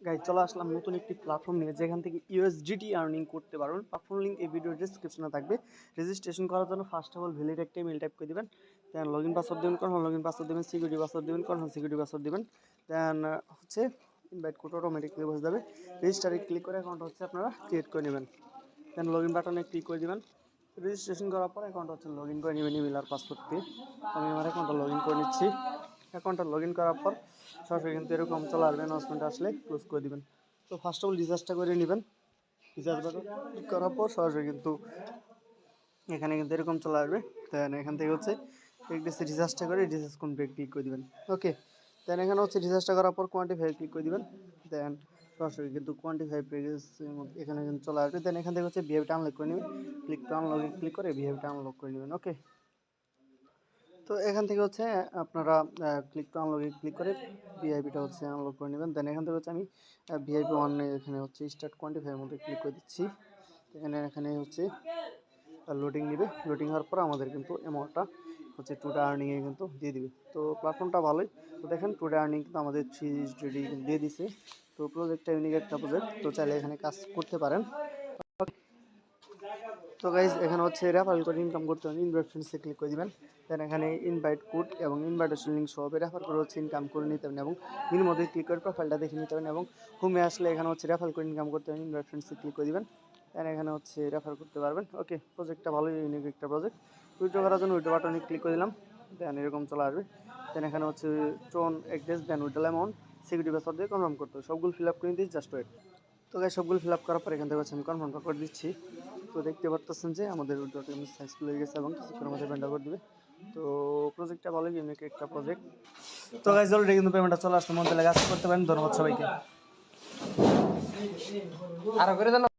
Guys চলে আসলাম নতুন একটি প্ল্যাটফর্ম নিয়ে, যেখান থেকে ইউএসডিটি আর্নিং করতে পারবেন। প্ল্যাটফর্ম লিঙ্ক এই ভিডিও ডিসক্রিপশনে থাকবে। রেজিস্ট্রেশন করার জন্য ফার্স্ট অফ অল ভ্যালিড একটা ইমেল টাইপ করে দেবেন, দেন লগ ইন পাসওয়ার্ড দেবেন, কখন লগ ইন পাসওয়ার্ড দেবেন, সিকিউরিটি পাসওয়ার্ড দেবেন, কখন সিকিউরিটি পাসওয়ার্ড দেবেন, দেন হচ্ছে ইনভাইট কোড অটোমেটিকলি বসে যাবে। রেজিস্টারে ক্লিক করে অ্যাকাউন্ট হচ্ছে আপনারা ক্রিয়েট করে নেবেন, দেন লগ ইন বাটনে ক্লিক করে দেবেন। রেজিস্ট্রেশন করার পর অ্যাকাউন্ট হচ্ছে লগ ইন করে নেবেন ইমেল আর পাসওয়ার্ড দিয়ে। আমি আমার অ্যাকাউন্টটা লগ ইন করে নিচ্ছি। অ্যাকাউন্টটা লগ ইন করার পর সরাসরি কিন্তু এরকম চলে আসবে, অ্যানাউন্সমেন্ট আসলে ক্লোজ করে দেবেন। তো ফার্স্ট অফ অল রিচার্জটা করে নেবেন। রিচার্জ বাটন ক্লিক করার পর সরাসরি কিন্তু এখানে কিন্তু এরকম চলে আসবে। দেন এখান থেকে হচ্ছে একটু রিচার্জটা করে রিচার্জ কমপ্লিট ক্লিক করে দেবেন। ওকে, দেন এখানে হচ্ছে রিচার্জটা করার পর কোয়ান্টিফাই ক্লিক করে দেবেন। দেন সরাসরি কিন্তু কোয়ান্টিফাই পেজেস এখানে কিন্তু চলে আসবে। দেন এখান থেকে হচ্ছে বিহেভিটা আনলক করে নেবেন। ক্লিক টু আনলকে ক্লিক করে বিহেভিটা আনলক করে নেবেন। ওকে, তো এখান থেকে হচ্ছে আপনারা ক্লিক টু আনলকে ক্লিক করে ভিআইপিটা হচ্ছে আনলক করে নেবেন। দেন এখান থেকে হচ্ছে আমি ভিআইপি ওয়ানে এখানে হচ্ছে স্টার্ট কোয়ান্টিফাইয়ের মধ্যে ক্লিক করে দিচ্ছি। এখানে হচ্ছে লোডিং নেবে। লোডিং হওয়ার পর আমাদের কিন্তু অ্যামাউন্টটা হচ্ছে টুডে আর্নিংয়ে কিন্তু দিয়ে দিবে। তো প্ল্যাটফর্মটা ভালোই। তো দেখেন টুডে আর্নিং কিন্তু আমাদের 3 দিয়ে দিছে। তো প্রজেক্টটা ইউনিক একটা প্রজেক্ট, তো চাইলে এখানে কাজ করতে পারেন। তো গাইজ এখানে হচ্ছে রেফারেল করে ইনকাম করতে হবে। ইনভাইট ফ্রেন্ডসে ক্লিক করে দিবেন। দেন এখানে ইনভাইট কোড এবং ইনভাইটেশন লিঙ্ক সহ রেফার করে হচ্ছে ইনকাম করে নিতে পারেন এবং মিনির মধ্যে ক্লিক করে প্রোফাইলটা দেখে নিতে পারেন এবং হোমে আসলে এখানে হচ্ছে রেফার করে ইনকাম করতে পারেন। ইনভাইট ফ্রেন্ডসে ক্লিক করে দিবেন, দেন এখানে হচ্ছে রেফার করতে পারবেন। ওকে, প্রজেক্টটা ভালোই ইউনিক একটা প্রজেক্ট। উইথড্র করার জন্য উইথড্র বাটনে ক্লিক করে দিলাম, দেন এরকম চলে আসবে। দেন এখানে হচ্ছে টোন এড্রেস, দেন উইথড্র অ্যামাউন্ট, সিকিউরিটি পাসওয়ার্ড দিয়ে কনফার্ম করতে হবে। সবগুলো ফিল আপ করে দিচ্ছি, জাস্ট ওয়েট। তো গাইস সবগুলো ফিল আপ করার পর এখান থেকে হচ্ছে আমি কনফার্ম করে দিচ্ছি। তো দেখতে পারতেছেন যে আমাদের উইথড্র সাকসেসফুল হয়ে গেছে এবং কিছুক্ষণের মধ্যে পেমেন্টটা করে দিবে। তো প্রজেক্টটা ভালো, ইউনিক একটা প্রজেক্ট। তো গাইস অলরেডি কিন্তু পেমেন্টটা চলে আসছে। মন থেকে কাজ করতে পারেন। ধন্যবাদ সবাইকে। আরো করে দেন।